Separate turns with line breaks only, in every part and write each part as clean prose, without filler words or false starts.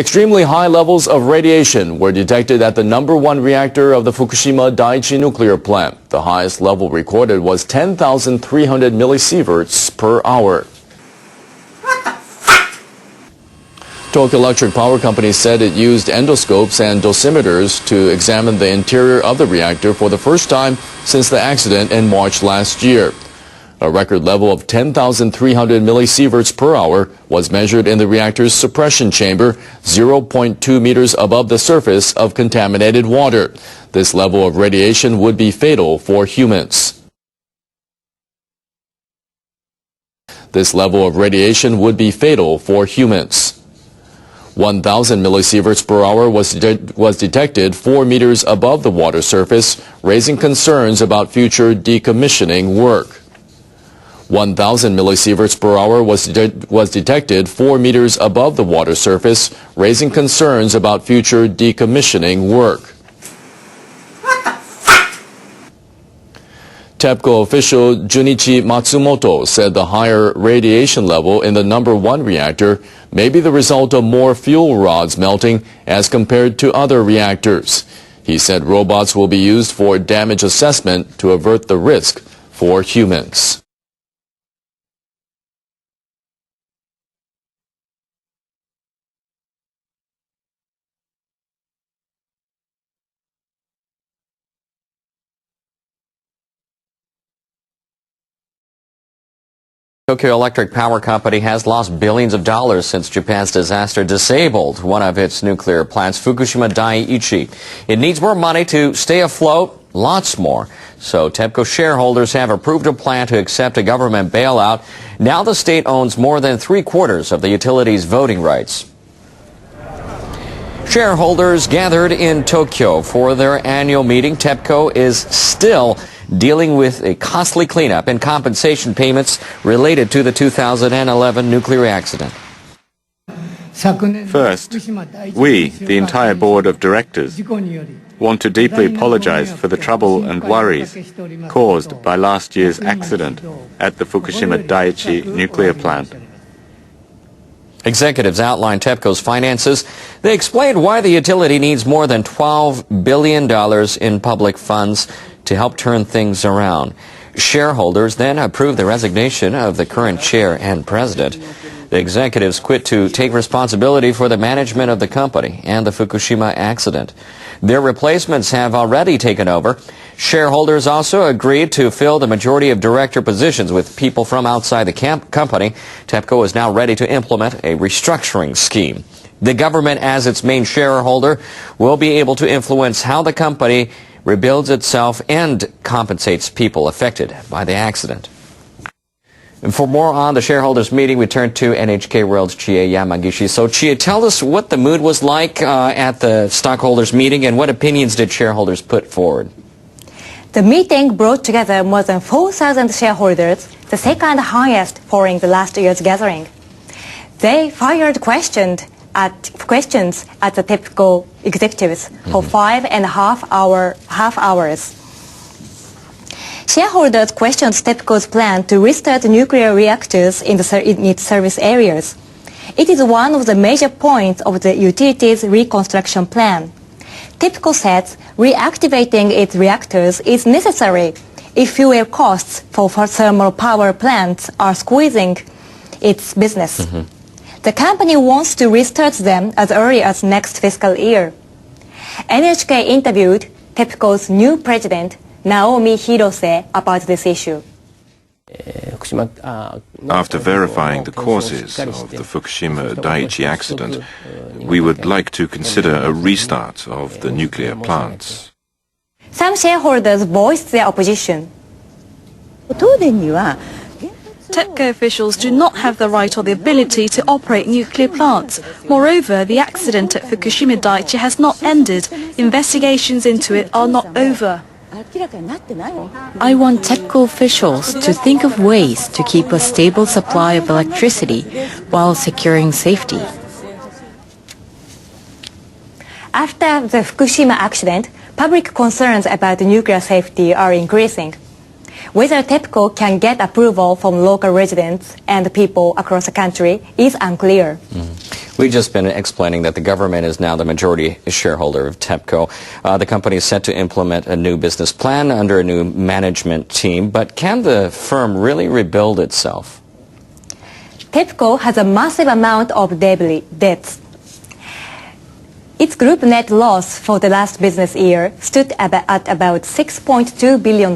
Extremely high levels of radiation were detected at the #1 reactor of the Fukushima Daiichi nuclear plant. The highest level recorded was 10,300 millisieverts per hour. Tokyo Electric Power Company said it used endoscopes and dosimeters to examine the interior of the reactor for the first time since the accident in March last year. A record level of 10,300 millisieverts per hour was measured in the reactor's suppression chamber, 0.2 meters above the surface of contaminated water. This level of radiation would be fatal for humans. This level of radiation would be fatal for humans. 1,000 millisieverts per hour was detected 4 meters above the water surface, raising concerns about future decommissioning work. 1,000 millisieverts per hour was detected 4 meters above the water surface, raising concerns about future decommissioning work. TEPCO official Junichi Matsumoto said the higher radiation level in the #1 reactor may be the result of more fuel rods melting as compared to other reactors. He said robots will be used for damage assessment to avert the risk for humans.
Tokyo Electric Power Company has lost billions of dollars since Japan's disaster disabled one of its nuclear plants, Fukushima Daiichi. It needs more money to stay afloat, lots more. So TEPCO shareholders have approved a plan to accept a government bailout. Now the state owns more than 3/4 of the utility's voting rights. Shareholders gathered in Tokyo for their annual meeting. TEPCO is still dealing with a costly cleanup and compensation payments related to the 2011 nuclear accident.
First, we, the entire board of directors, want to deeply apologize for the trouble and worries caused by last year's accident at the Fukushima Daiichi nuclear plant.
Executives outlined TEPCO's finances. They explained why the utility needs more than $12 billion in public funds to help turn things around. Shareholders then approved the resignation of the current chair and president. The executives quit to take responsibility for the management of the company and the Fukushima accident. Their replacements have already taken over. Shareholders also agreed to fill the majority of director positions with people from outside the company. TEPCO is now ready to implement a restructuring scheme. The government, as its main shareholder, will be able to influence how the company rebuilds itself and compensates people affected by the accident. And for more on the shareholders meeting, we turn to NHK World's Chie Yamagishi. So Chie, tell us what the mood was like at the stockholders meeting and what opinions did shareholders put forward?
The meeting brought together more than 4,000 shareholders, the second highest following the last year's gathering. They fired questions at the TEPCO executives for 5.5 hours. Shareholders questioned TEPCO's plan to restart nuclear reactors in its service areas. It is one of the major points of the utility's reconstruction plan. TEPCO says reactivating its reactors is necessary if fuel costs for thermal power plants are squeezing its business. The company wants to restart them as early as next fiscal year. NHK interviewed TEPCO's new president, Naomi Hirose, about this issue.
After verifying the causes of the Fukushima Daiichi accident, we would like to consider a restart of the nuclear plants.
Some shareholders voiced their opposition.
TEPCO officials do not have the right or the ability to operate nuclear plants. Moreover, the accident at Fukushima Daiichi has not ended. Investigations into it are not over.
I want TEPCO officials to think of ways to keep a stable supply of electricity while securing safety.
After the Fukushima accident, public concerns about nuclear safety are increasing. Whether TEPCO can get approval from local residents and people across the country is unclear.
We've just been explaining that the government is now the majority shareholder of TEPCO. The company is set to implement a new business plan under a new management team, but can the firm really rebuild itself?
TEPCO has a massive amount of debts. Its group net loss for the last business year stood at about $6.2 billion.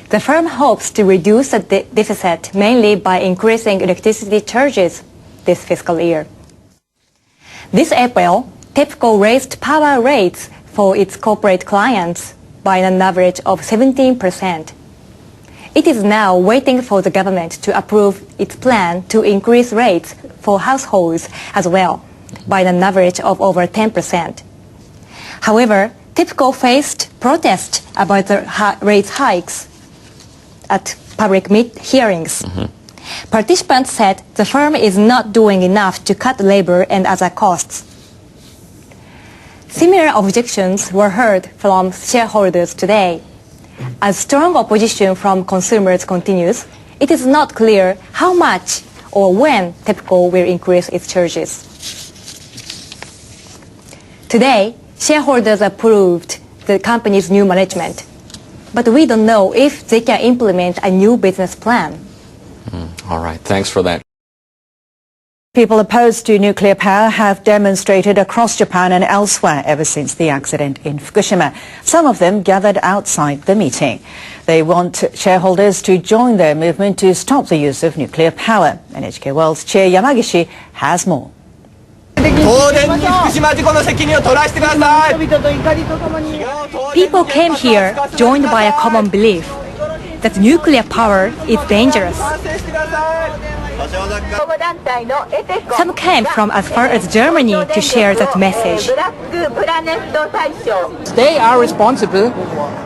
The firm hopes to reduce the deficit mainly by increasing electricity charges this fiscal year. This April, TEPCO raised power rates for its corporate clients by an average of 17%. It is now waiting for the government to approve its plan to increase rates for households as well, by an average of over 10%. However, TEPCO faced protests about the rate hikes at public hearings. Participants said the firm is not doing enough to cut labor and other costs. Similar objections were heard from shareholders today. As strong opposition from consumers continues, it is not clear how much or when TEPCO will increase its charges. Today, shareholders approved the company's new management, but we don't know if they can implement a new business plan.
All right, thanks for that.
People opposed to nuclear power have demonstrated across Japan and elsewhere ever since the accident in Fukushima. Some of them gathered outside the meeting. They want shareholders to join their movement to stop the use of nuclear power. NHK World's Chair Yamagishi has more.
People came here joined by a common belief that nuclear power is dangerous. Some came from as far as Germany to share that message.
They are responsible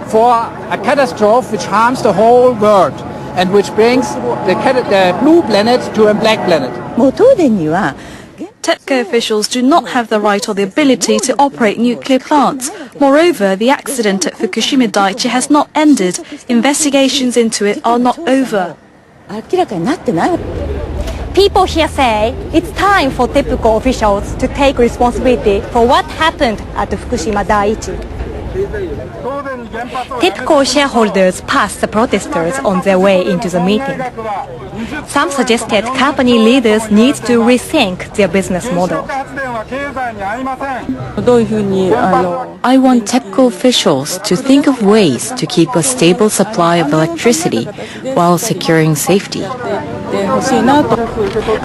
for a catastrophe which harms the whole world and which brings the blue planet to a black planet.
TEPCO officials do not have the right or the ability to operate nuclear plants. Moreover, the accident at Fukushima Daiichi has not ended. Investigations into it are not over.
People here say it's time for TEPCO officials to take responsibility for what happened at Fukushima Daiichi. TEPCO shareholders passed the protesters on their way into the meeting. Some suggested company leaders need to rethink their business model.
I want TEPCO officials to think of ways to keep a stable supply of electricity while securing safety.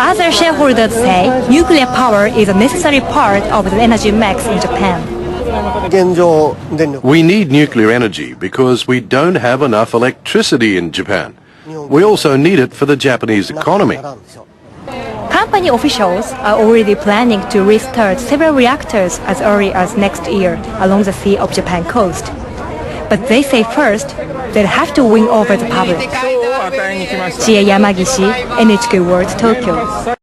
Other shareholders say nuclear power is a necessary part of the energy mix in Japan.
We need nuclear energy because we don't have enough electricity in Japan. We also need it for the Japanese economy.
Company officials are already planning to restart several reactors as early as next year along the Sea of Japan coast. But they say first they'll have to win over the public. Chie Yamagishi, NHK World, Tokyo.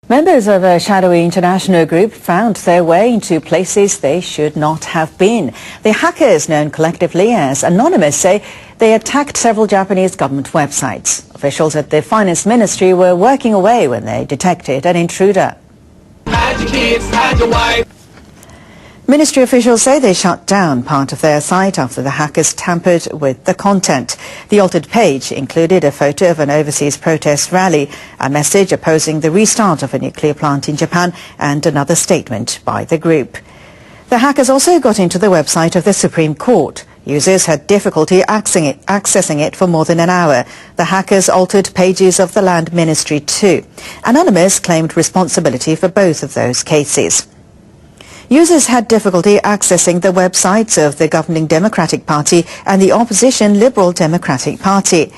Members of a shadowy international group found their way into places they should not have been. The hackers, known collectively as Anonymous, say they attacked several Japanese government websites. Officials at the Finance Ministry were working away when they detected an intruder. Ministry officials say they shut down part of their site after the hackers tampered with the content. The altered page included a photo of an overseas protest rally, a message opposing the restart of a nuclear plant in Japan, and another statement by the group. The hackers also got into the website of the Supreme Court. Users had difficulty accessing it for more than an hour. The hackers altered pages of the Land Ministry too. Anonymous claimed responsibility for both of those cases. Users had difficulty accessing the websites of the governing Democratic Party and the opposition Liberal Democratic Party.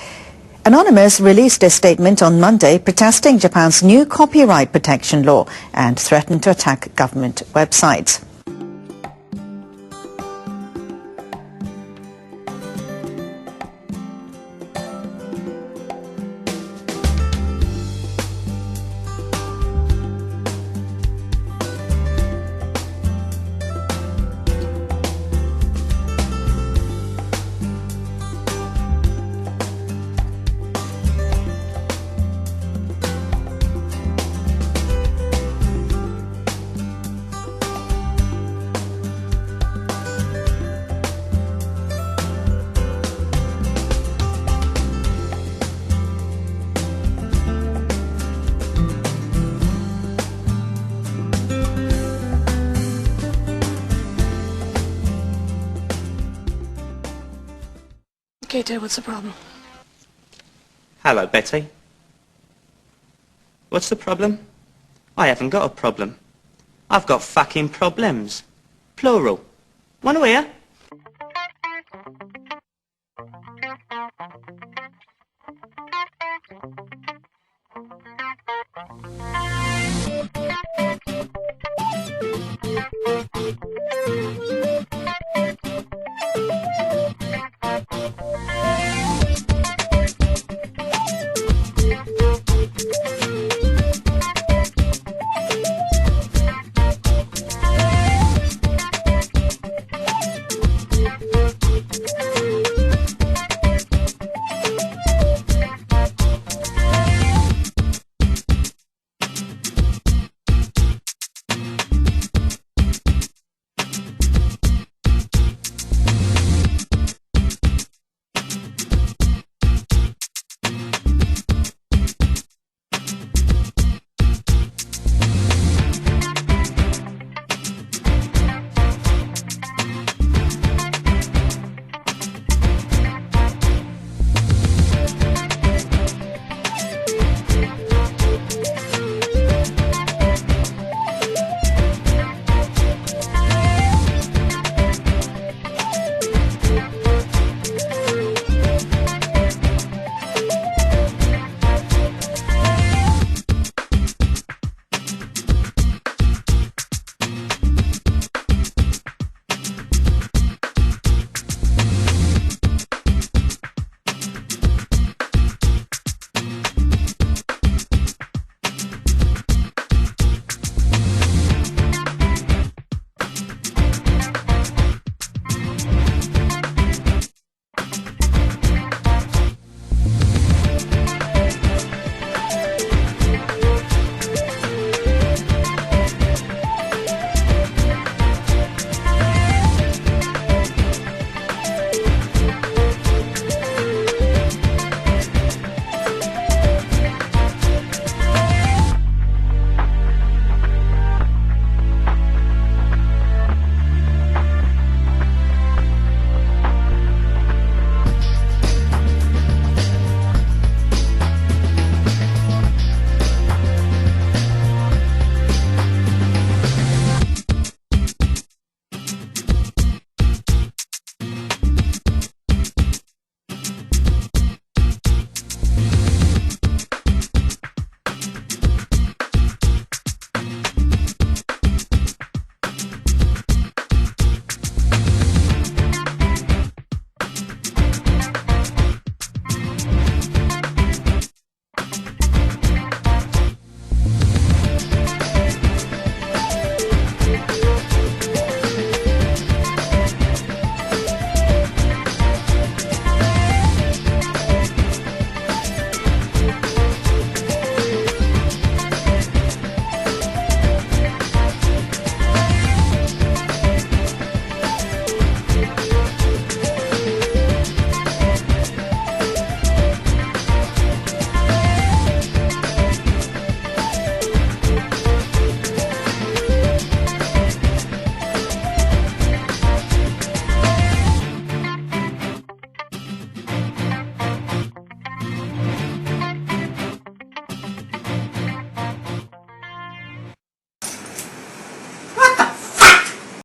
Anonymous released a statement on Monday protesting Japan's new copyright protection law and threatened to attack government websites.
Okay, Ted, what's the problem?
Hello, Betty. What's the problem? I haven't got a problem. I've got fucking problems. Plural. Want to hear?